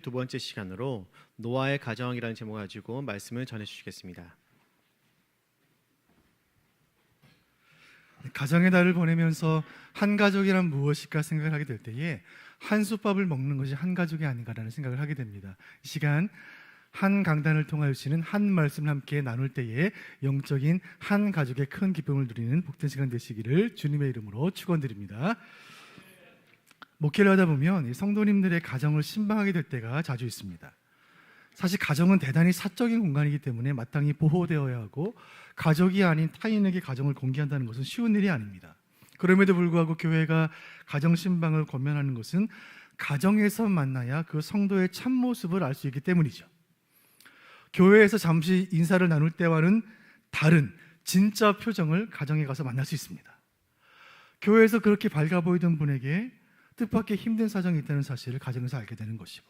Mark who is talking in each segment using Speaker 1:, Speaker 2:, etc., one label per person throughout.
Speaker 1: 두 번째 시간으로 노아의 가정이라는 제목을 가지고 말씀을 전해 주시겠습니다.
Speaker 2: 가정의 달을 보내면서 한 가족이란 무엇일까 생각을 하게 될 때에 한솥밥을 먹는 것이 한 가족이 아닌가라는 생각을 하게 됩니다. 이 시간 한 강단을 통하여 주시는 한 말씀을 함께 나눌 때에 영적인 한 가족의 큰 기쁨을 누리는 복된 시간 되시기를 주님의 이름으로 축원드립니다. 목회를 하다 보면 이 성도님들의 가정을 신방하게 될 때가 자주 있습니다. 사실 가정은 대단히 사적인 공간이기 때문에 마땅히 보호되어야 하고 가족이 아닌 타인에게 가정을 공개한다는 것은 쉬운 일이 아닙니다. 그럼에도 불구하고 교회가 가정 신방을 권면하는 것은 가정에서 만나야 그 성도의 참모습을 알 수 있기 때문이죠. 교회에서 잠시 인사를 나눌 때와는 다른 진짜 표정을 가정에 가서 만날 수 있습니다. 교회에서 그렇게 밝아 보이던 분에게 뜻밖의 힘든 사정이 있다는 사실을 가정에서 알게 되는 것이고,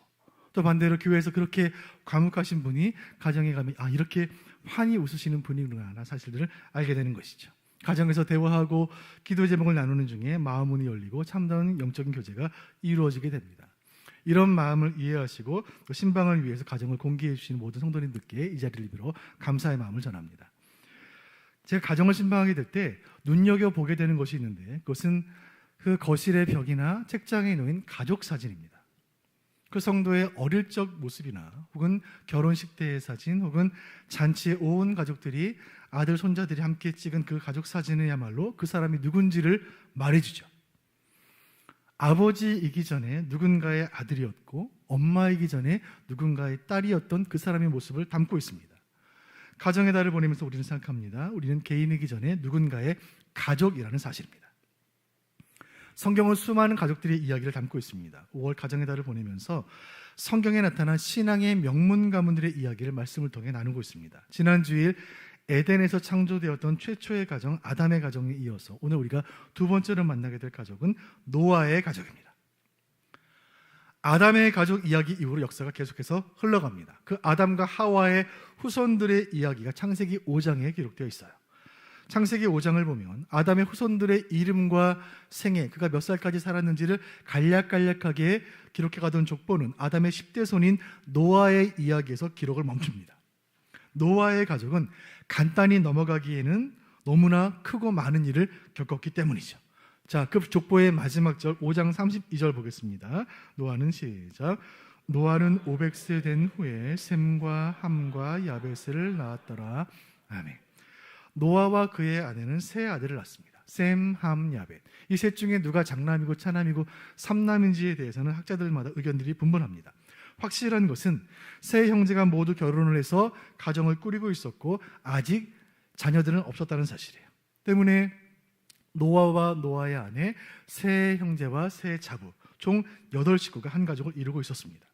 Speaker 2: 또 반대로 교회에서 그렇게 과묵하신 분이 가정에 가면 이렇게 환히 웃으시는 분이구나 사실들을 알게 되는 것이죠. 가정에서 대화하고 기도 제목을 나누는 중에 마음 문이 열리고 참다운 영적인 교제가 이루어지게 됩니다. 이런 마음을 이해하시고 또 신방을 위해서 가정을 공개해 주시는 모든 성도님들께 이 자리를 빌어 감사의 마음을 전합니다. 제가 가정을 신방하게 될 때 눈여겨보게 되는 것이 있는데, 그것은 그 거실의 벽이나 책장에 놓인 가족 사진입니다. 그 성도의 어릴 적 모습이나 혹은 결혼식 때의 사진, 혹은 잔치에 온 가족들이 아들, 손자들이 함께 찍은 그 가족 사진이야말로 그 사람이 누군지를 말해주죠. 아버지이기 전에 누군가의 아들이었고 엄마이기 전에 누군가의 딸이었던 그 사람의 모습을 담고 있습니다. 가정의 달을 보내면서 우리는 생각합니다. 우리는 개인이기 전에 누군가의 가족이라는 사실입니다. 성경은 수많은 가족들의 이야기를 담고 있습니다. 5월 가정의 달을 보내면서 성경에 나타난 신앙의 명문 가문들의 이야기를 말씀을 통해 나누고 있습니다. 지난 주일 에덴에서 창조되었던 최초의 가정 아담의 가정에 이어서 오늘 우리가 두 번째로 만나게 될 가족은 노아의 가족입니다. 아담의 가족 이야기 이후로 역사가 계속해서 흘러갑니다. 그 아담과 하와의 후손들의 이야기가 창세기 5장에 기록되어 있어요. 창세기 5장을 보면 아담의 후손들의 이름과 생애, 그가 몇 살까지 살았는지를 간략간략하게 기록해 가던 족보는 아담의 10대 손인 노아의 이야기에서 기록을 멈춥니다. 노아의 가족은 간단히 넘어가기에는 너무나 크고 많은 일을 겪었기 때문이죠. 자, 그 족보의 마지막 절 5장 32절 보겠습니다. 노아는 시작. 노아는 500세 된 후에 셈과 함과 야벳을 낳았더라. 아멘. 노아와 그의 아내는 세 아들을 낳습니다. 셈, 함, 야벳. 이 셋 중에 누가 장남이고 차남이고 삼남인지에 대해서는 학자들마다 의견들이 분분합니다. 확실한 것은 세 형제가 모두 결혼을 해서 가정을 꾸리고 있었고 아직 자녀들은 없었다는 사실이에요. 때문에 노아와 노아의 아내, 세 형제와 세 자부, 총 8식구가 한 가족을 이루고 있었습니다.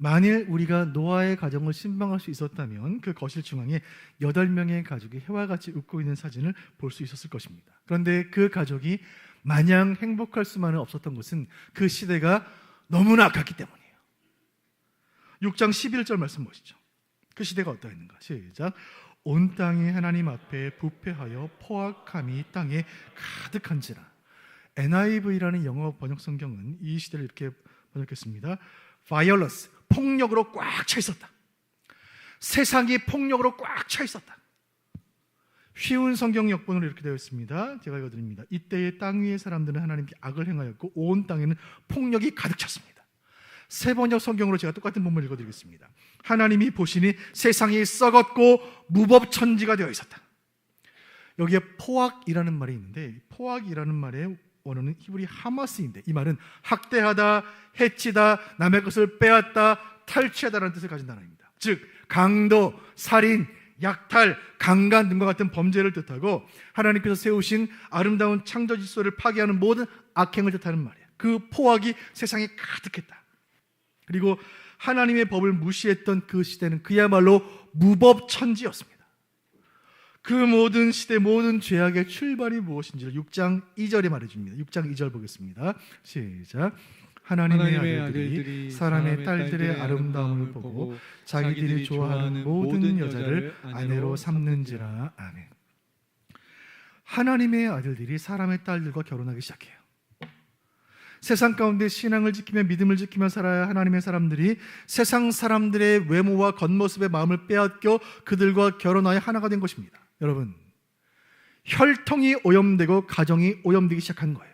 Speaker 2: 만일 우리가 노아의 가정을 신방할 수 있었다면 그 거실 중앙에 8명의 가족이 해와 같이 웃고 있는 사진을 볼 수 있었을 것입니다. 그런데 그 가족이 마냥 행복할 수만은 없었던 것은 그 시대가 너무나 악했기 때문이에요. 6장 11절 말씀 보시죠. 그 시대가 어떠했는가? 시작. 온 땅이 하나님 앞에 부패하여 포악함이 땅에 가득한지라. NIV라는 영어 번역 성경은 이 시대를 이렇게 번역했습니다. Violence, 폭력으로 꽉 차 있었다. 세상이 폭력으로 꽉 차 있었다. 쉬운 성경 역본으로 이렇게 되어 있습니다. 제가 읽어드립니다. 이때의 땅 위의 사람들은 하나님께 악을 행하였고 온 땅에는 폭력이 가득 찼습니다. 세 번역 성경으로 제가 똑같은 본문을 읽어드리겠습니다. 하나님이 보시니 세상이 썩었고 무법천지가 되어 있었다. 여기에 포악이라는 말이 있는데, 포악이라는 말의 원어는 히브리 하마스인데, 이 말은 학대하다, 해치다, 남의 것을 빼앗다, 탈취하다라는 뜻을 가진 단어입니다. 즉 강도, 살인, 약탈, 강간 등과 같은 범죄를 뜻하고 하나님께서 세우신 아름다운 창조 질서를 파괴하는 모든 악행을 뜻하는 말이에요. 그 포악이 세상에 가득했다. 그리고 하나님의 법을 무시했던 그 시대는 그야말로 무법천지였습니다. 그 모든 시대, 모든 죄악의 출발이 무엇인지를 6장 2절에 말해줍니다. 6장 2절 보겠습니다. 시작. 하나님의 아들들이 사람의 딸들의 아름다움을 보고 자기들이 좋아하는 모든 여자를 아내로 삼는지라. 아멘. 하나님의 아들들이 사람의 딸들과 결혼하기 시작해요. 세상 가운데 신앙을 지키며 믿음을 지키며 살아야 하나님의 사람들이 세상 사람들의 외모와 겉모습의 마음을 빼앗겨 그들과 결혼하여 하나가 된 것입니다. 여러분, 혈통이 오염되고 가정이 오염되기 시작한 거예요.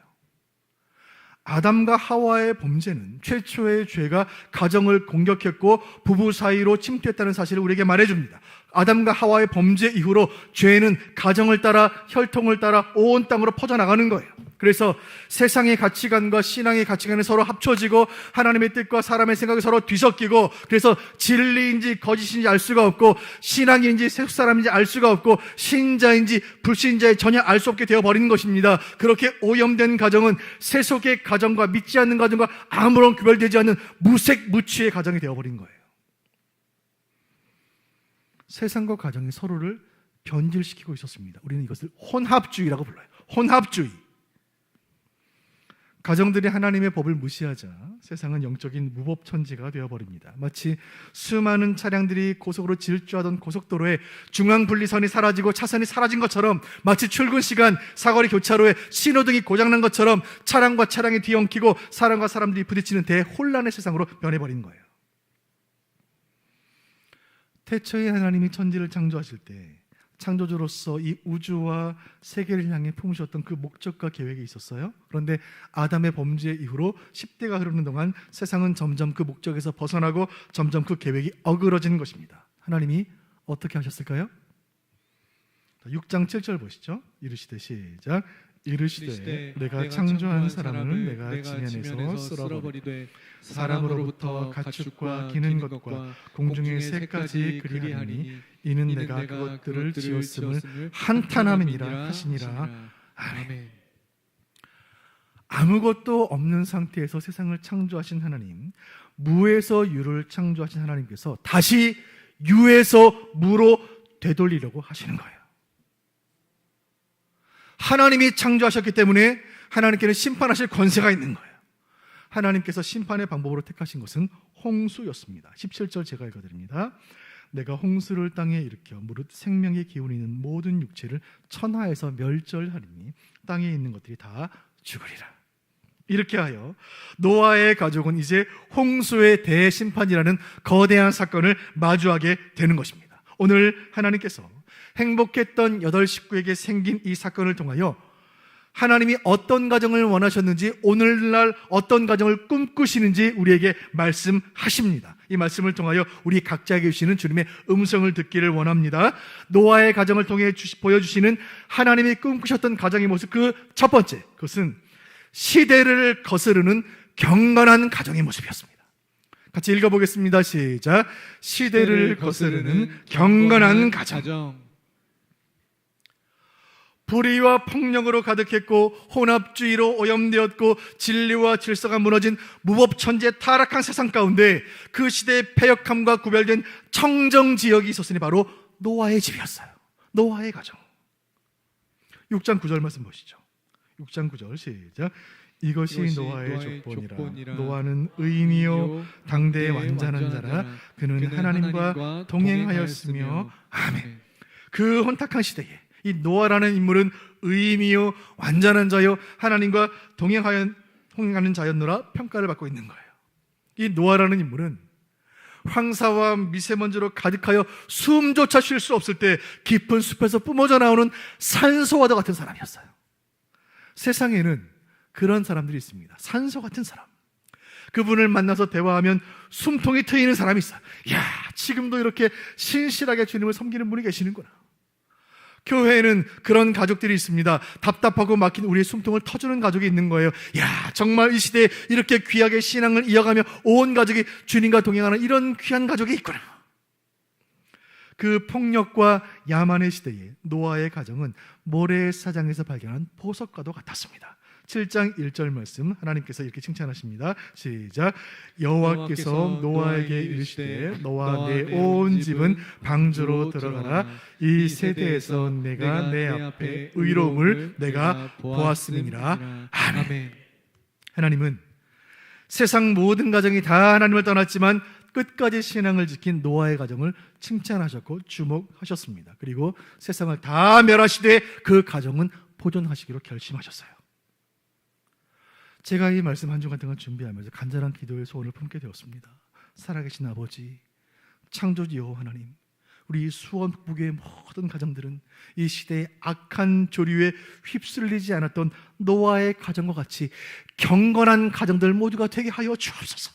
Speaker 2: 아담과 하와의 범죄는 최초의 죄가 가정을 공격했고 부부 사이로 침투했다는 사실을 우리에게 말해줍니다. 아담과 하와의 범죄 이후로 죄는 가정을 따라 혈통을 따라 온 땅으로 퍼져나가는 거예요. 그래서 세상의 가치관과 신앙의 가치관이 서로 합쳐지고 하나님의 뜻과 사람의 생각이 서로 뒤섞이고, 그래서 진리인지 거짓인지 알 수가 없고 신앙인지 세속 사람인지 알 수가 없고 신자인지 불신자인지 전혀 알 수 없게 되어버리는 것입니다. 그렇게 오염된 가정은 세속의 가정과 믿지 않는 가정과 아무런 구별되지 않는 무색무취의 가정이 되어버린 거예요. 세상과 가정이 서로를 변질시키고 있었습니다. 우리는 이것을 혼합주의라고 불러요. 혼합주의. 가정들이 하나님의 법을 무시하자 세상은 영적인 무법천지가 되어버립니다. 마치 수많은 차량들이 고속으로 질주하던 고속도로에 중앙분리선이 사라지고 차선이 사라진 것처럼, 마치 출근 시간 사거리 교차로에 신호등이 고장난 것처럼 차량과 차량이 뒤엉키고 사람과 사람들이 부딪히는 대혼란의 세상으로 변해버린 거예요. 태초에 하나님이 천지를 창조하실 때 창조주로서 이 우주와 세계를 향해 품으셨던 그 목적과 계획이 있었어요. 그런데 아담의 범죄 이후로 10대가 흐르는 동안 세상은 점점 그 목적에서 벗어나고 점점 그 계획이 어그러지는 것입니다. 하나님이 어떻게 하셨을까요? 6장 7절 보시죠. 이르시되 시작. 이르시되 내가 창조한 사람을 내가 지면에서 쓸어버리되 사람으로부터 가축과 기는 것과 공중의 새까지 그리하니 이는 내가 그것들을 지었음을 한탄함이니라 하시니라. 아멘. 아무것도 없는 상태에서 세상을 창조하신 하나님, 무에서 유를 창조하신 하나님께서 다시 유에서 무로 되돌리려고 하시는 거예요. 하나님이 창조하셨기 때문에 하나님께는 심판하실 권세가 있는 거예요. 하나님께서 심판의 방법으로 택하신 것은 홍수였습니다. 17절 제가 읽어드립니다. 내가 홍수를 땅에 일으켜 무릇 생명의 기운이 있는 모든 육체를 천하에서 멸절하리니 땅에 있는 것들이 다 죽으리라. 이렇게 하여 노아의 가족은 이제 홍수의 대심판이라는 거대한 사건을 마주하게 되는 것입니다. 오늘 하나님께서 행복했던 8 식구에게 생긴 이 사건을 통하여 하나님이 어떤 가정을 원하셨는지, 오늘날 어떤 가정을 꿈꾸시는지 우리에게 말씀하십니다. 이 말씀을 통하여 우리 각자에게 주시는 주님의 음성을 듣기를 원합니다. 노아의 가정을 통해 보여주시는 하나님이 꿈꾸셨던 가정의 모습, 그 첫 번째, 그것은 시대를 거스르는 경건한 가정의 모습이었습니다. 같이 읽어보겠습니다. 시작. 시대를 거스르는 경건한 가정. 불의와 폭력으로 가득했고 혼합주의로 오염되었고 진리와 질서가 무너진 무법천지의 타락한 세상 가운데 그 시대의 패역함과 구별된 청정지역이 있었으니 바로 노아의 집이었어요. 노아의 가정. 6장 9절 말씀 보시죠. 6장 9절 시작. 이것이 노아의 족본이라. 노아는 의인이요 당대의 완전한 자라. 그는 하나님과 동행하였으며. 아멘. 그 혼탁한 시대에 이 노아라는 인물은 의인이요 완전한 자요 하나님과 동행하는 자였노라 평가를 받고 있는 거예요. 이 노아라는 인물은 황사와 미세먼지로 가득하여 숨조차 쉴 수 없을 때 깊은 숲에서 뿜어져 나오는 산소와도 같은 사람이었어요. 세상에는 그런 사람들이 있습니다. 산소 같은 사람. 그분을 만나서 대화하면 숨통이 트이는 사람이 있어요. 야, 지금도 이렇게 신실하게 주님을 섬기는 분이 계시는구나. 교회에는 그런 가족들이 있습니다. 답답하고 막힌 우리의 숨통을 터주는 가족이 있는 거예요. 야, 정말 이 시대에 이렇게 귀하게 신앙을 이어가며 온 가족이 주님과 동행하는 이런 귀한 가족이 있구나. 그 폭력과 야만의 시대에 노아의 가정은 모래사장에서 발견한 보석과도 같았습니다. 7장 1절 말씀 하나님께서 이렇게 칭찬하십니다. 시작. 여호와께서 노아에게 이르시되 너와 내 온 집은 방주로 들어가라. 이 세대에서 내가 내 앞에 의로움을 내가 보았음이니라. 아멘. 하나님은 세상 모든 가정이 다 하나님을 떠났지만 끝까지 신앙을 지킨 노아의 가정을 칭찬하셨고 주목하셨습니다. 그리고 세상을 다 멸하시되 그 가정은 보존하시기로 결심하셨어요. 제가 이 말씀 한 주간 동안 준비하면서 간절한 기도의 소원을 품게 되었습니다. 살아계신 아버지, 창조주 여호와 하나님, 우리 수원 북부의 모든 가정들은 이 시대의 악한 조류에 휩쓸리지 않았던 노아의 가정과 같이 경건한 가정들 모두가 되게 하여 주옵소서.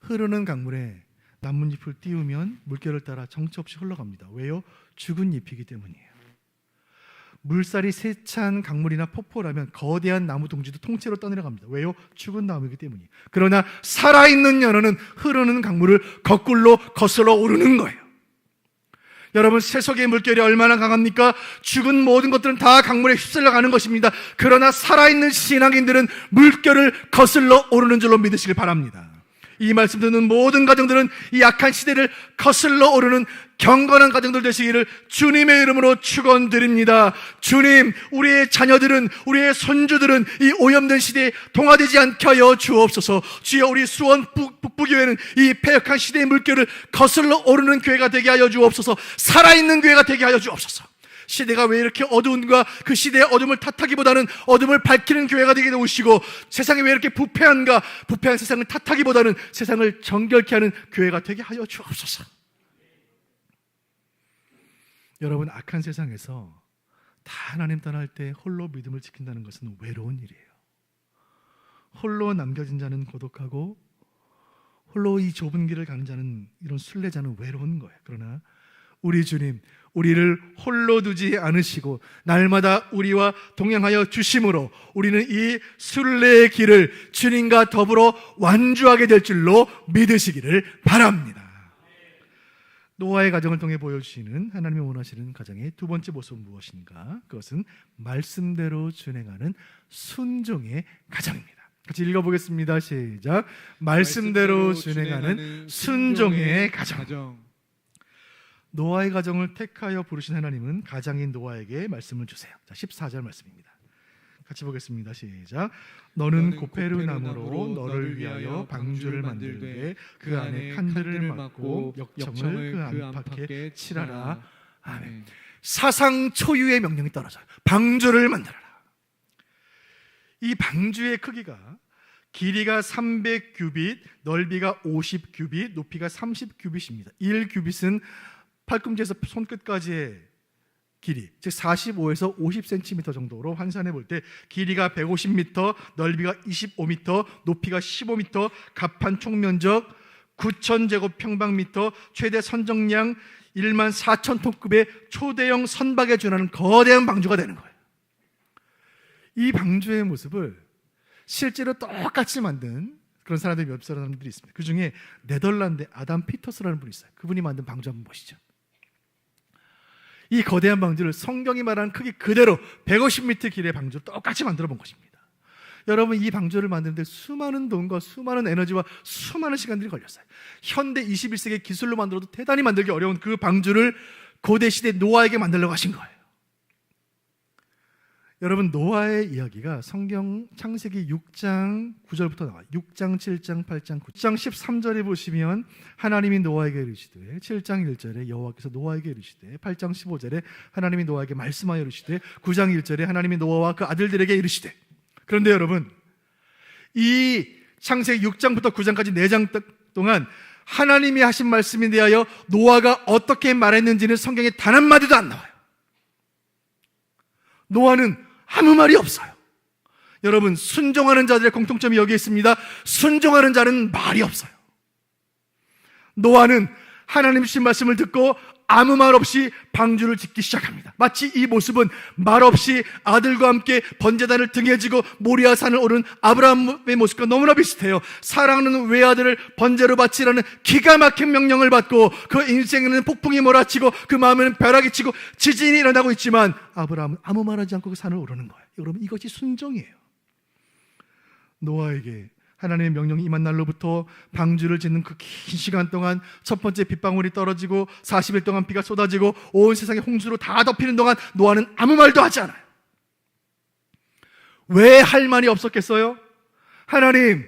Speaker 2: 흐르는 강물에 나뭇잎을 띄우면 물결을 따라 정처 없이 흘러갑니다. 왜요? 죽은 잎이기 때문이에요. 물살이 세찬 강물이나 폭포라면 거대한 나무 둥지도 통째로 떠내려갑니다. 왜요? 죽은 나무이기 때문이에요. 그러나 살아있는 연어는 흐르는 강물을 거꾸로 거슬러 오르는 거예요. 여러분, 세속의 물결이 얼마나 강합니까? 죽은 모든 것들은 다 강물에 휩쓸려 가는 것입니다. 그러나 살아있는 신앙인들은 물결을 거슬러 오르는 줄로 믿으시길 바랍니다. 이 말씀 듣는 모든 가정들은 이 악한 시대를 거슬러 오르는 경건한 가정들 되시기를 주님의 이름으로 축원드립니다. 주님, 우리의 자녀들은, 우리의 손주들은 이 오염된 시대에 동화되지 않게 하여 주옵소서. 주여, 우리 수원 북부교회는 이 패역한 시대의 물결을 거슬러 오르는 교회가 되게 하여 주옵소서. 살아있는 교회가 되게 하여 주옵소서. 시대가 왜 이렇게 어두운가? 그 시대의 어둠을 탓하기보다는 어둠을 밝히는 교회가 되게 도우시고, 세상이 왜 이렇게 부패한가? 부패한 세상을 탓하기보다는 세상을 정결케 하는 교회가 되게 하여 주옵소서. 여러분, 악한 세상에서 다 하나님 떠날 때 홀로 믿음을 지킨다는 것은 외로운 일이에요. 홀로 남겨진 자는 고독하고 홀로 이 좁은 길을 가는 자는, 이런 순례자는 외로운 거예요. 그러나 우리 주님, 우리를 홀로 두지 않으시고 날마다 우리와 동행하여 주심으로 우리는 이 순례의 길을 주님과 더불어 완주하게 될 줄로 믿으시기를 바랍니다. 노아의 가정을 통해 보여주시는 하나님이 원하시는 가정의 두 번째 모습은 무엇인가? 그것은 말씀대로 준행하는 순종의 가정입니다. 같이 읽어보겠습니다. 시작. 말씀대로 준행하는 순종의 가정. 노아의 가정을 택하여 부르신 하나님은 가장인 노아에게 말씀을 주세요. 자, 14절 말씀입니다. 같이 보겠습니다. 시작. 너는 고페르나무로 너를 위하여 방주를 만들되 그 안에 칸들을 막고 역청을 그 안팎에 칠하라. 아멘. 사상 초유의 명령이 떨어져요. 방주를 만들어라. 이 방주의 크기가 길이가 300규빗, 넓이가 50규빗, 높이가 30규빗입니다. 1규빗은 팔꿈치에서 손끝까지의 길이, 즉 45에서 50cm 정도로 환산해 볼 때 길이가 150m, 넓이가 25m, 높이가 15m, 갑판 총면적 9,000제곱평방미터, 최대 선정량 14,000톤급의 초대형 선박에 준하는 거대한 방주가 되는 거예요. 이 방주의 모습을 실제로 똑같이 만든 그런 사람들이 몇 사람들이 있습니다. 그 중에 네덜란드 아담 피터스라는 분이 있어요. 그분이 만든 방주 한번 보시죠. 이 거대한 방주를 성경이 말하는 크기 그대로 150m 길이의 방주를 똑같이 만들어 본 것입니다. 여러분, 이 방주를 만드는데 수많은 돈과 수많은 에너지와 수많은 시간들이 걸렸어요. 현대 21세기 기술로 만들어도 대단히 만들기 어려운 그 방주를 고대시대 노아에게 만들려고 하신 거예요. 여러분, 노아의 이야기가 성경 창세기 6장 9절부터 나와요. 6장, 7장, 8장, 9장 13절에 보시면 하나님이 노아에게 이르시되, 7장 1절에 여호와께서 노아에게 이르시되, 8장 15절에 하나님이 노아에게 말씀하여 이르시되, 9장 1절에 하나님이 노아와 그 아들들에게 이르시되. 그런데 여러분, 이 창세기 6장부터 9장까지 4장 동안 하나님이 하신 말씀에 대하여 노아가 어떻게 말했는지는 성경에 단 한마디도 안 나와요. 노아는 아무 말이 없어요. 여러분, 순종하는 자들의 공통점이 여기에 있습니다. 순종하는 자는 말이 없어요. 노아는 하나님 주신 말씀을 듣고 아무 말 없이 방주를 짓기 시작합니다. 마치 이 모습은 말 없이 아들과 함께 번제단을 등에 지고 모리아산을 오른 아브라함의 모습과 너무나 비슷해요. 사랑하는 외아들을 번제로 바치라는 기가 막힌 명령을 받고 그 인생에는 폭풍이 몰아치고 그 마음에는 벼락이 치고 지진이 일어나고 있지만 아브라함은 아무 말하지 않고 그 산을 오르는 거예요. 여러분, 이것이 순종이에요. 노아에게 하나님의 명령이 임한 날로부터 방주를 짓는 그 긴 시간 동안 첫 번째 빗방울이 떨어지고 40일 동안 비가 쏟아지고 온 세상에 홍수로 다 덮이는 동안 노아는 아무 말도 하지 않아요. 왜 할 말이 없었겠어요? 하나님,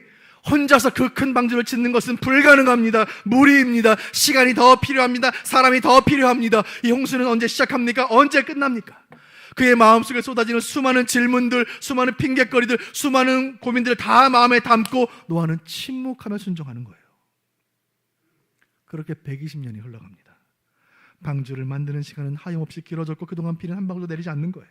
Speaker 2: 혼자서 그 큰 방주를 짓는 것은 불가능합니다. 무리입니다. 시간이 더 필요합니다. 사람이 더 필요합니다. 이 홍수는 언제 시작합니까? 언제 끝납니까? 그의 마음속에 쏟아지는 수많은 질문들, 수많은 핑계거리들, 수많은 고민들을 다 마음에 담고 노아는 침묵하며 순종하는 거예요. 그렇게 120년이 흘러갑니다. 방주를 만드는 시간은 하염없이 길어졌고 그동안 비는 한 방울도 내리지 않는 거예요.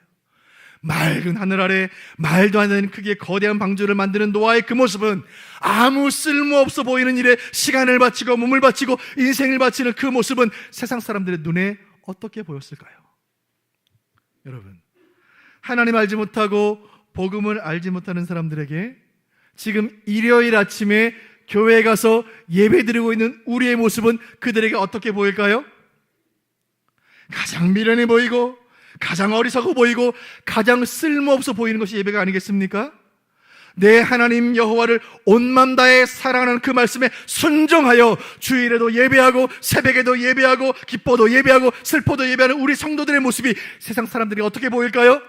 Speaker 2: 맑은 하늘 아래 말도 안 되는 크기의 거대한 방주를 만드는 노아의 그 모습은 아무 쓸모없어 보이는 일에 시간을 바치고 몸을 바치고 인생을 바치는 그 모습은 세상 사람들의 눈에 어떻게 보였을까요? 여러분, 하나님 알지 못하고 복음을 알지 못하는 사람들에게 지금 일요일 아침에 교회에 가서 예배드리고 있는 우리의 모습은 그들에게 어떻게 보일까요? 가장 미련해 보이고 가장 어리석어 보이고 가장 쓸모없어 보이는 것이 예배가 아니겠습니까? 내 하나님 여호와를 온 맘 다해 사랑하는 그 말씀에 순종하여 주일에도 예배하고 새벽에도 예배하고 기뻐도 예배하고 슬퍼도 예배하는 우리 성도들의 모습이 세상 사람들이 어떻게 보일까요?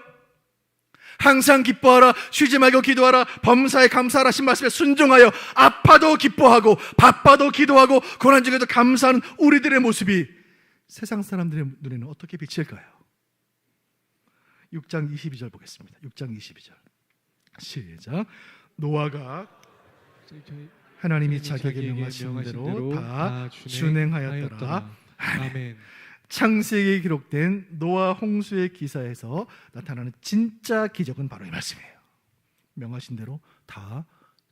Speaker 2: 항상 기뻐하라, 쉬지 말고 기도하라, 범사에 감사하라 하신 말씀에 순종하여 아파도 기뻐하고 바빠도 기도하고 고난 중에도 감사하는 우리들의 모습이 세상 사람들의 눈에는 어떻게 비칠까요? 6장 22절 보겠습니다. 6장 22절 시작. 노아가 하나님이 자기에게 명하신 대로 다 준행하였더라. 아멘. 창세기에 기록된 노아 홍수의 기사에서 나타나는 진짜 기적은 바로 이 말씀이에요. 명하신 대로 다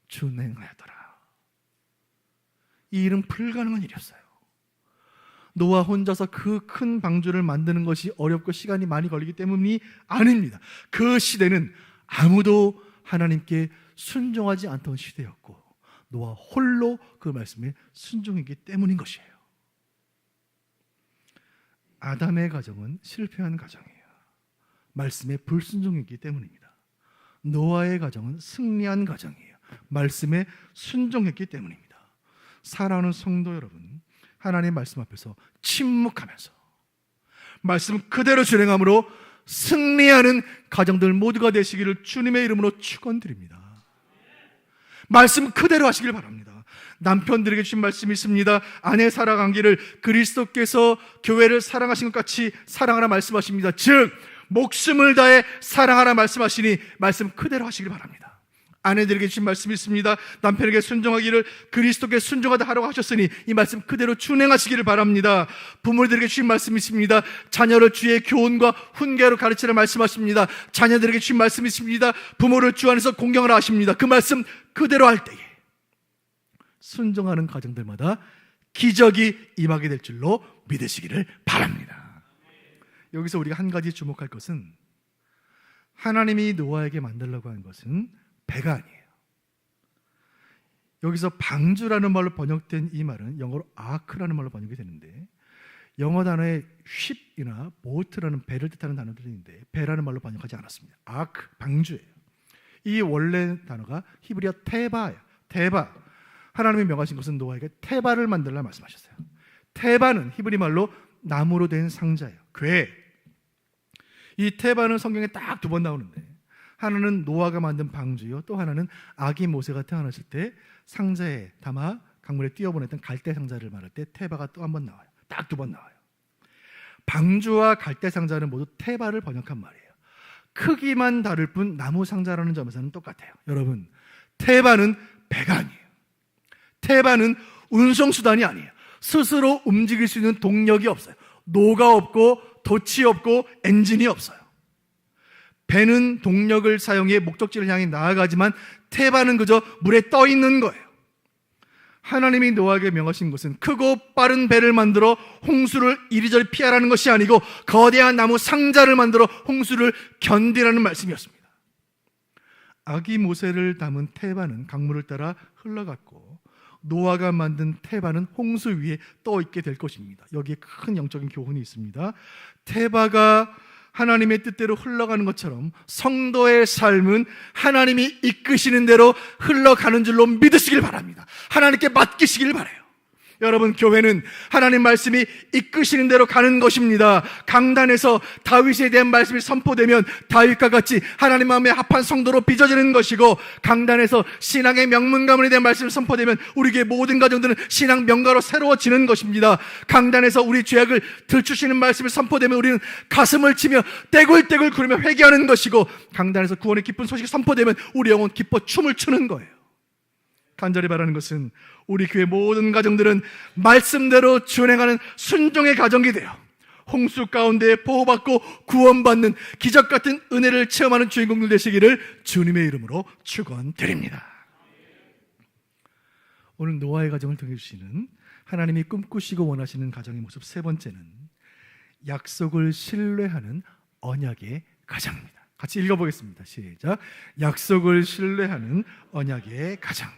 Speaker 2: 준행하였더라. 이 일은 불가능한 일이었어요. 노아 혼자서 그 큰 방주를 만드는 것이 어렵고 시간이 많이 걸리기 때문이 아닙니다. 그 시대는 아무도 하나님께 순종하지 않던 시대였고 노아 홀로 그 말씀에 순종했기 때문인 것이에요. 아담의 가정은 실패한 가정이에요. 말씀에 불순종했기 때문입니다. 노아의 가정은 승리한 가정이에요. 말씀에 순종했기 때문입니다. 사랑하는 성도 여러분, 하나님의 말씀 앞에서 침묵하면서 말씀 그대로 준행함으로 승리하는 가정들 모두가 되시기를 주님의 이름으로 축원드립니다. 말씀 그대로 하시길 바랍니다. 남편들에게 주신 말씀이 있습니다. 아내 사랑하기를 그리스도께서 교회를 사랑하신 것 같이 사랑하라 말씀하십니다. 즉 목숨을 다해 사랑하라 말씀하시니 말씀 그대로 하시길 바랍니다. 아내들에게 주신 말씀이 있습니다. 남편에게 순종하기를 그리스도께 순종하다 하라고 하셨으니 이 말씀 그대로 준행하시기를 바랍니다. 부모들에게 주신 말씀이 있습니다. 자녀를 주의 교훈과 훈계로 가르치라 말씀하십니다. 자녀들에게 주신 말씀이 있습니다. 부모를 주 안에서 공경하라 하십니다. 그 말씀 그대로 할 때에 순종하는 가정들마다 기적이 임하게 될 줄로 믿으시기를 바랍니다. 여기서 우리가 한 가지 주목할 것은 하나님이 노아에게 만들려고 한 것은 배가 아니에요. 여기서 방주라는 말로 번역된 이 말은 영어로 아크라는 말로 번역이 되는데 영어 단어에 ship이나 boat라는 배를 뜻하는 단어들이 있는데 배라는 말로 번역하지 않았습니다. 아크, 방주예요. 이 원래 단어가 히브리어 테바예요. 테바. 하나님이 명하신 것은 노아에게 테바를 만들라 말씀하셨어요. 테바는 히브리 말로 나무로 된 상자예요. 궤. 이 테바는 성경에 딱 두 번 나오는데 하나는 노아가 만든 방주요, 또 하나는 아기 모세가 태어났을 때 상자에 담아 강물에 띄워보냈던 갈대 상자를 말할 때 테바가 또 한 번 나와요. 딱 두 번 나와요. 방주와 갈대 상자는 모두 테바를 번역한 말이에요. 크기만 다를 뿐 나무 상자라는 점에서는 똑같아요. 여러분, 테바는 배가 아니에요. 테바는 운송수단이 아니에요. 스스로 움직일 수 있는 동력이 없어요. 노가 없고 돛이 없고 엔진이 없어요. 배는 동력을 사용해 목적지를 향해 나아가지만 테바는 그저 물에 떠 있는 거예요. 하나님이 노아에게 명하신 것은 크고 빠른 배를 만들어 홍수를 이리저리 피하라는 것이 아니고 거대한 나무 상자를 만들어 홍수를 견디라는 말씀이었습니다. 아기 모세를 담은 테바는 강물을 따라 흘러갔고 노아가 만든 테바는 홍수 위에 떠 있게 될 것입니다. 여기에 큰 영적인 교훈이 있습니다. 테바가 하나님의 뜻대로 흘러가는 것처럼 성도의 삶은 하나님이 이끄시는 대로 흘러가는 줄로 믿으시길 바랍니다. 하나님께 맡기시길 바라요. 여러분, 교회는 하나님 말씀이 이끄시는 대로 가는 것입니다. 강단에서 다윗에 대한 말씀이 선포되면 다윗과 같이 하나님 마음에 합한 성도로 빚어지는 것이고, 강단에서 신앙의 명문가문에 대한 말씀이 선포되면 우리 교회 모든 가정들은 신앙 명가로 새로워지는 것입니다. 강단에서 우리 죄악을 들추시는 말씀이 선포되면 우리는 가슴을 치며 떼굴떼굴 구르며 회개하는 것이고, 강단에서 구원의 기쁜 소식이 선포되면 우리 영혼 기뻐 춤을 추는 거예요. 간절히 바라는 것은 우리 교회 모든 가정들은 말씀대로 준행하는 순종의 가정이 되어 홍수 가운데 보호받고 구원받는 기적 같은 은혜를 체험하는 주인공들 되시기를 주님의 이름으로 축원드립니다. 오늘 노아의 가정을 통해 주시는 하나님이 꿈꾸시고 원하시는 가정의 모습 세 번째는 약속을 신뢰하는 언약의 가정입니다. 같이 읽어보겠습니다. 시작. 약속을 신뢰하는 언약의 가정.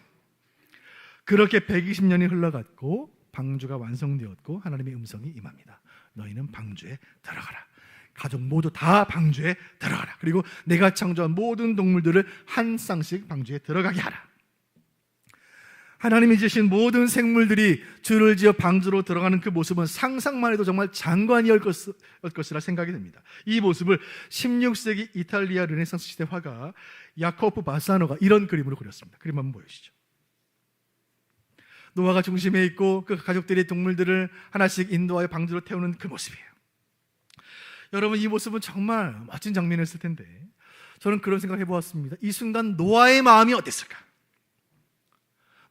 Speaker 2: 그렇게 120년이 흘러갔고 방주가 완성되었고 하나님의 음성이 임합니다. 너희는 방주에 들어가라. 가족 모두 다 방주에 들어가라. 그리고 내가 창조한 모든 동물들을 한 쌍씩 방주에 들어가게 하라. 하나님이 지으신 모든 생물들이 줄을 지어 방주로 들어가는 그 모습은 상상만 해도 정말 장관이었을 것이라 생각이 됩니다. 이 모습을 16세기 이탈리아 르네상스 시대 화가 야코프 바사노가 이런 그림으로 그렸습니다. 그림 한번 보여주시죠. 노아가 중심에 있고 그 가족들이 동물들을 하나씩 인도하여 방주로 태우는 그 모습이에요. 여러분, 이 모습은 정말 멋진 장면이었을 텐데 저는 그런 생각을 해보았습니다. 이 순간 노아의 마음이 어땠을까?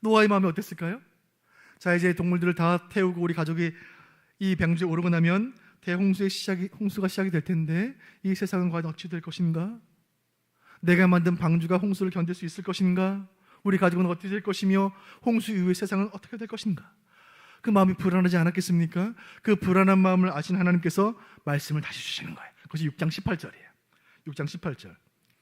Speaker 2: 노아의 마음이 어땠을까요? 자, 이제 동물들을 다 태우고 우리 가족이 이 방주에 오르고 나면 홍수가 시작이 될 텐데 이 세상은 과연 어찌 될 것인가? 내가 만든 방주가 홍수를 견딜 수 있을 것인가? 우리 가족은 어떻게 될 것이며 홍수 이후의 세상은 어떻게 될 것인가? 그 마음이 불안하지 않았겠습니까? 그 불안한 마음을 아신 하나님께서 말씀을 다시 주시는 거예요. 그것이 6장 18절이에요. 6장 18절.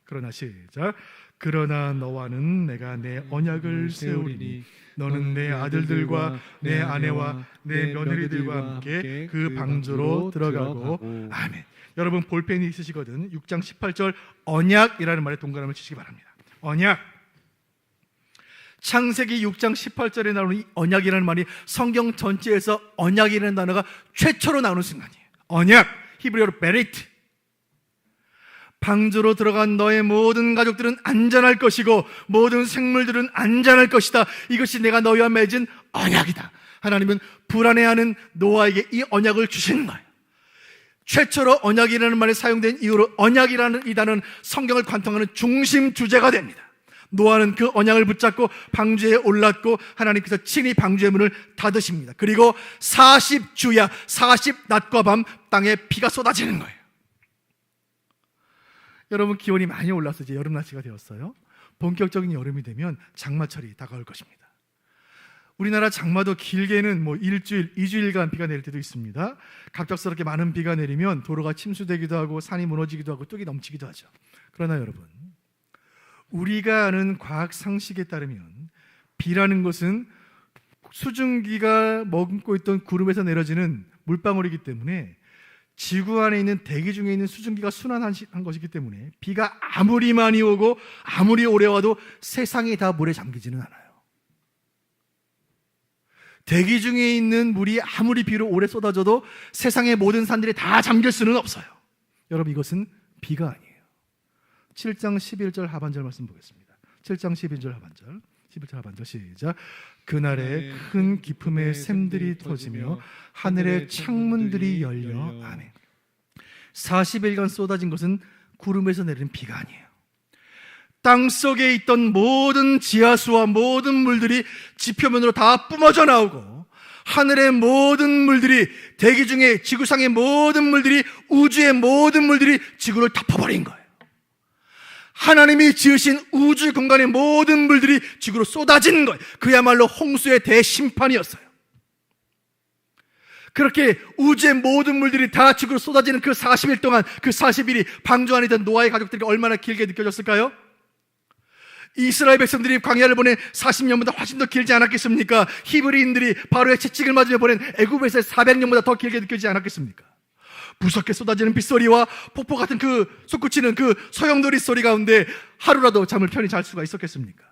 Speaker 2: 그러나 시작. 그러나 너와는 내가 내 언약을 세우리니 너는 내 아들들과 내 아내와 내 며느리들과 함께 그 방주로 들어가고. 아멘. 여러분, 볼펜이 있으시거든 6장 18절 언약이라는 말에 동그라미를 치시기 바랍니다. 언약. 창세기 6장 18절에 나오는 이 언약이라는 말이 성경 전체에서 언약이라는 단어가 최초로 나오는 순간이에요. 언약, 히브리어로 베리트. 방주로 들어간 너의 모든 가족들은 안전할 것이고 모든 생물들은 안전할 것이다. 이것이 내가 너희와 맺은 언약이다. 하나님은 불안해하는 노아에게 이 언약을 주시는 거예요. 최초로 언약이라는 말이 사용된 이후로 언약이라는 이 단어는 성경을 관통하는 중심 주제가 됩니다. 노아는 그 언약을 붙잡고 방주에 올랐고 하나님께서 친히 방주의 문을 닫으십니다. 그리고 40주야 40낮과 밤 땅에 비가 쏟아지는 거예요. 여러분, 기온이 많이 올라서 이제 여름 날씨가 되었어요. 본격적인 여름이 되면 장마철이 다가올 것입니다. 우리나라 장마도 길게는 뭐 일주일, 2주일간 비가 내릴 때도 있습니다. 갑작스럽게 많은 비가 내리면 도로가 침수되기도 하고 산이 무너지기도 하고 뚝이 넘치기도 하죠. 그러나 여러분, 우리가 아는 과학 상식에 따르면 비라는 것은 수증기가 머금고 있던 구름에서 내려지는 물방울이기 때문에 지구 안에 있는 대기 중에 있는 수증기가 순환한 것이기 때문에 비가 아무리 많이 오고 아무리 오래 와도 세상이 다 물에 잠기지는 않아요. 대기 중에 있는 물이 아무리 비로 오래 쏟아져도 세상의 모든 산들이 다 잠길 수는 없어요. 여러분, 이것은 비가 아니에요. 7장 11절 하반절 말씀 보겠습니다. 7장 11절 하반절. 11절 하반절 시작. 그날에 큰 기품의 샘들이 터지며 하늘의 창문들이 열려. 아멘. 40일간 쏟아진 것은 구름에서 내리는 비가 아니에요. 땅 속에 있던 모든 지하수와 모든 물들이 지표면으로 다 뿜어져 나오고 하늘의 모든 물들이, 대기 중에 지구상의 모든 물들이, 우주의 모든 물들이 지구를 덮어버린 거예요. 하나님이 지으신 우주 공간의 모든 물들이 지구로 쏟아진 거예요. 그야말로 홍수의 대심판이었어요. 그렇게 우주의 모든 물들이 다 지구로 쏟아지는 그 40일 동안, 그 40일이 방주 안에 있던 노아의 가족들에게 얼마나 길게 느껴졌을까요? 이스라엘 백성들이 광야를 보낸 40년보다 훨씬 더 길지 않았겠습니까? 히브리인들이 바로의 채찍을 맞으며 보낸 애굽에서의 400년보다 더 길게 느껴지지 않았겠습니까? 무섭게 쏟아지는 빗소리와 폭포 같은 그 솟구치는 그 소용돌이 소리 가운데 하루라도 잠을 편히 잘 수가 있었겠습니까?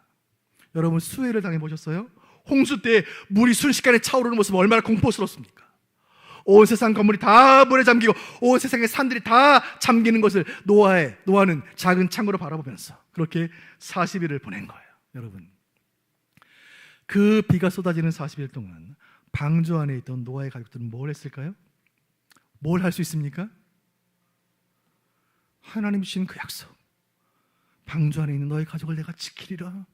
Speaker 2: 여러분, 수해를 당해보셨어요? 홍수 때 물이 순식간에 차오르는 모습은 얼마나 공포스럽습니까? 온 세상 건물이 다 물에 잠기고 온 세상의 산들이 다 잠기는 것을 노아는 작은 창으로 바라보면서 그렇게 40일을 보낸 거예요. 여러분, 그 비가 쏟아지는 40일 동안 방주 안에 있던 노아의 가족들은 뭘 했을까요? 뭘 할 수 있습니까? 하나님 주신 그 약속, 방주 안에 있는 너의 가족을 내가 지키리라,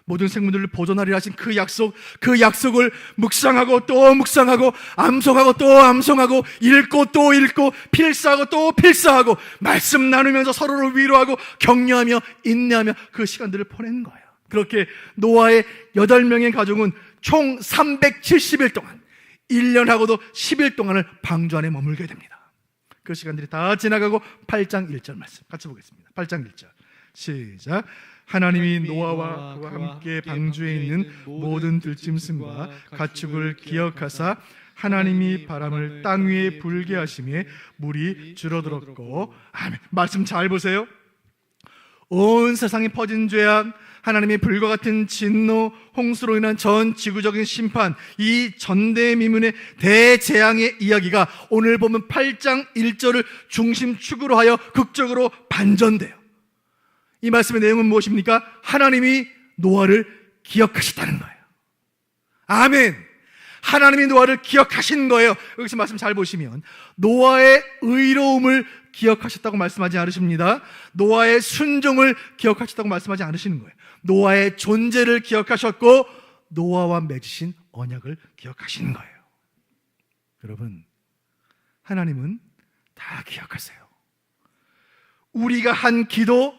Speaker 2: 모든 생물들을 보존하리라 하신 그 약속을 묵상하고 또 묵상하고 암송하고 또 암송하고 읽고 또 읽고 필사하고 또 필사하고 말씀 나누면서 서로를 위로하고 격려하며 인내하며 그 시간들을 보낸 거예요. 그렇게 노아의 8명의 가족은 총 370일 동안 1년하고도 10일 동안을 방주 안에 머물게 됩니다. 그 시간들이 다 지나가고 8장 1절 말씀 같이 보겠습니다. 8장 1절 시작. 하나님이 노아와 그와 함께 방주에 있는 모든 들짐승과 가축을 기억하사 하나님이 바람을 땅 위에 불게 하심에 물이 줄어들었고. 아멘. 말씀 잘 보세요. 온 세상에 퍼진 죄악, 하나님의 불과 같은 진노, 홍수로 인한 전 지구적인 심판, 이 전대미문의 대재앙의 이야기가 오늘 보면 8장 1절을 중심축으로 하여 극적으로 반전돼요. 이 말씀의 내용은 무엇입니까? 하나님이 노아를 기억하셨다는 거예요. 아멘. 하나님이 노아를 기억하신 거예요. 여기서 말씀 잘 보시면 노아의 의로움을 기억하셨다고 말씀하지 않으십니다. 노아의 순종을 기억하셨다고 말씀하지 않으시는 거예요. 노아의 존재를 기억하셨고 노아와 맺으신 언약을 기억하시는 거예요. 여러분, 하나님은 다 기억하세요. 우리가 한 기도,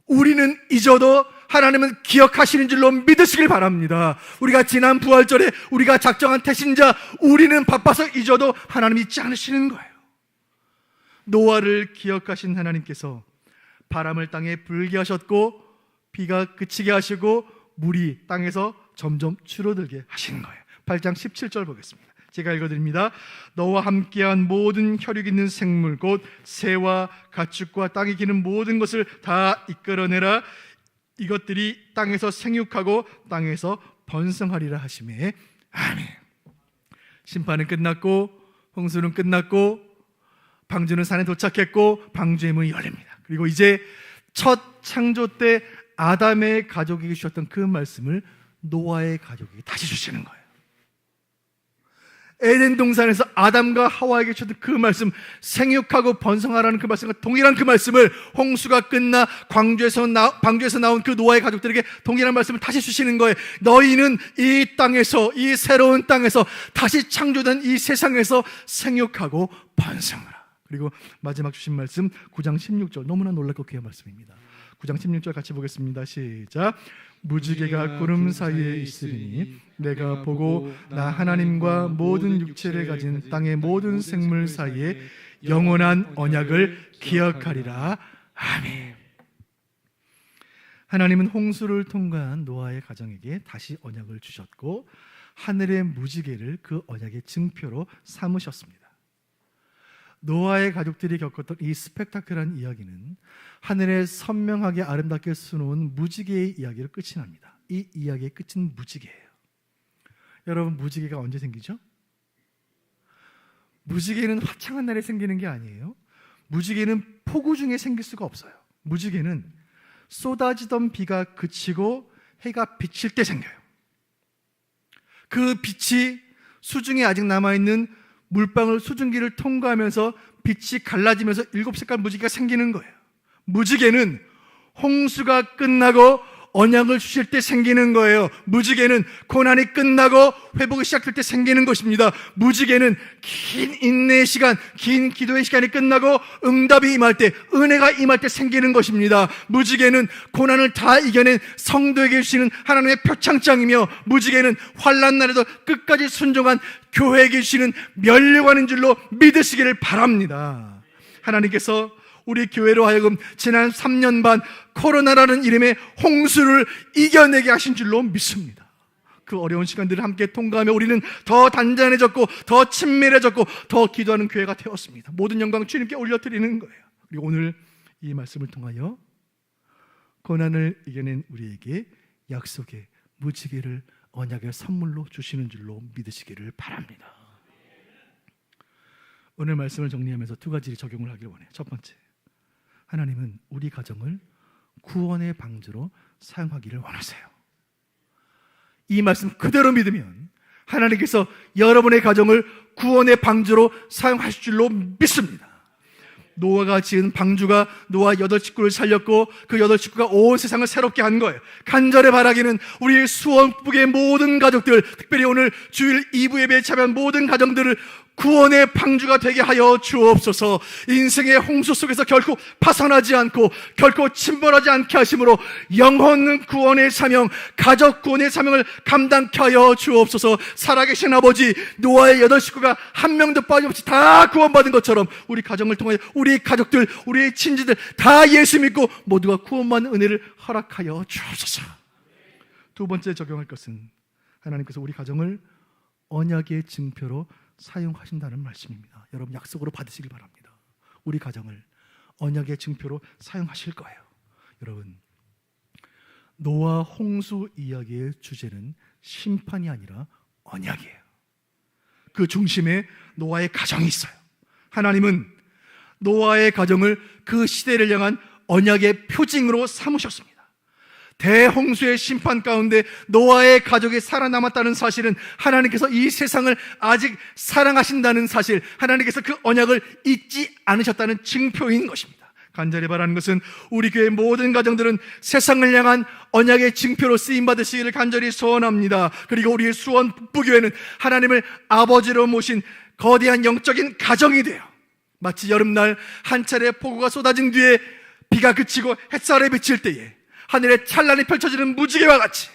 Speaker 2: 우리는 잊어도 하나님은 기억하시는 줄로 믿으시길 바랍니다. 우리가 지난 부활절에 우리가 작정한 태신자, 우리는 바빠서 잊어도 하나님 잊지 않으시는 거예요. 노아를 기억하신 하나님께서 바람을 땅에 불게 하셨고 비가 그치게 하시고 물이 땅에서 점점 줄어들게 하시는 거예요. 8장 17절 보겠습니다. 제가 읽어드립니다. 너와 함께한 모든 혈육 있는 생물 곧 새와 가축과 땅에 기는 모든 것을 다 이끌어내라. 이것들이 땅에서 생육하고 땅에서 번성하리라 하시매. 아멘. 심판은 끝났고 홍수는 끝났고 방주는 산에 도착했고 방주의 문이 열립니다. 그리고 이제 첫 창조 때 아담의 가족에게 주셨던 그 말씀을 노아의 가족에게 다시 주시는 거예요. 에덴 동산에서 아담과 하와에게 주셨던 그 말씀, 생육하고 번성하라는 그 말씀과 동일한 그 말씀을 홍수가 끝나 방주에서 나온 그 노아의 가족들에게 동일한 말씀을 다시 주시는 거예요. 너희는 이 땅에서, 이 새로운 땅에서, 다시 창조된 이 세상에서 생육하고 번성하라. 그리고 마지막 주신 말씀 9장 16절, 너무나 놀랍고 귀한 말씀입니다. 9장 16절 같이 보겠습니다. 시작. 무지개가 구름 사이에 있으리니 내가 보고 나 하나님과 모든 육체를 가진 땅의 모든 생물 사이에 영원한 언약을 기억하리라. 아멘. 하나님은 홍수를 통과한 노아의 가정에게 다시 언약을 주셨고 하늘의 무지개를 그 언약의 증표로 삼으셨습니다. 노아의 가족들이 겪었던 이 스펙타클한 이야기는 하늘에 선명하게 아름답게 수놓은 무지개의 이야기로 끝이 납니다. 이 이야기의 끝은 무지개예요. 여러분, 무지개가 언제 생기죠? 무지개는 화창한 날에 생기는 게 아니에요. 무지개는 폭우 중에 생길 수가 없어요. 무지개는 쏟아지던 비가 그치고 해가 비칠 때 생겨요. 그 빛이 수중에 아직 남아있는 물방울 수증기를 통과하면서 빛이 갈라지면서 7색깔 무지개가 생기는 거예요. 무지개는 홍수가 끝나고 언약을 주실 때 생기는 거예요. 무지개는 고난이 끝나고 회복이 시작될 때 생기는 것입니다. 무지개는 긴 인내의 시간, 긴 기도의 시간이 끝나고 응답이 임할 때, 은혜가 임할 때 생기는 것입니다. 무지개는 고난을 다 이겨낸 성도에게 주시는 하나님의 표창장이며, 무지개는 환난 날에도 끝까지 순종한 교회에게 주시는 면류관인 줄로 믿으시기를 바랍니다. 하나님께서 우리 교회로 하여금 지난 3년 반 코로나라는 이름의 홍수를 이겨내게 하신 줄로 믿습니다. 그 어려운 시간들을 함께 통과하며 우리는 더 단단해졌고 더 친밀해졌고 더 기도하는 교회가 되었습니다. 모든 영광 주님께 올려드리는 거예요. 그리고 오늘 이 말씀을 통하여 고난을 이겨낸 우리에게 약속의 무지개를 언약의 선물로 주시는 줄로 믿으시기를 바랍니다. 오늘 말씀을 정리하면서 두 가지 적용을 하기를 원해요. 첫 번째, 하나님은 우리 가정을 구원의 방주로 사용하기를 원하세요. 이 말씀 그대로 믿으면 하나님께서 여러분의 가정을 구원의 방주로 사용하실 줄로 믿습니다. 노아가 지은 방주가 노아 8식구를 살렸고 그 8식구가 온 세상을 새롭게 한 거예요. 간절히 바라기는 우리 수원북의 모든 가족들, 특별히 오늘 주일 2부 예배에 참여한 모든 가정들을 구원의 방주가 되게 하여 주옵소서. 인생의 홍수 속에서 결코 파산하지 않고 결코 침몰하지 않게 하심으로 영혼 구원의 사명, 가족 구원의 사명을 감당케 하여 주옵소서. 살아계신 아버지, 노아의 8식구가 한 명도 빠짐없이 다 구원받은 것처럼 우리 가정을 통해 우리 가족들, 우리 친지들 다 예수 믿고 모두가 구원받는 은혜를 허락하여 주옵소서. 두 번째 적용할 것은 하나님께서 우리 가정을 언약의 증표로 사용하신다는 말씀입니다. 여러분 약속으로 받으시길 바랍니다. 우리 가정을 언약의 증표로 사용하실 거예요. 여러분, 노아 홍수 이야기의 주제는 심판이 아니라 언약이에요. 그 중심에 노아의 가정이 있어요. 하나님은 노아의 가정을 그 시대를 향한 언약의 표징으로 삼으셨습니다. 대홍수의 심판 가운데 노아의 가족이 살아남았다는 사실은 하나님께서 이 세상을 아직 사랑하신다는 사실, 하나님께서 그 언약을 잊지 않으셨다는 증표인 것입니다. 간절히 바라는 것은 우리 교회 모든 가정들은 세상을 향한 언약의 증표로 쓰임받으시기를 간절히 소원합니다. 그리고 우리의 수원 북부교회는 하나님을 아버지로 모신 거대한 영적인 가정이 돼요. 마치 여름날 한 차례 폭우가 쏟아진 뒤에 비가 그치고 햇살에 비칠 때에 하늘에 찬란히 펼쳐지는 무지개와 같이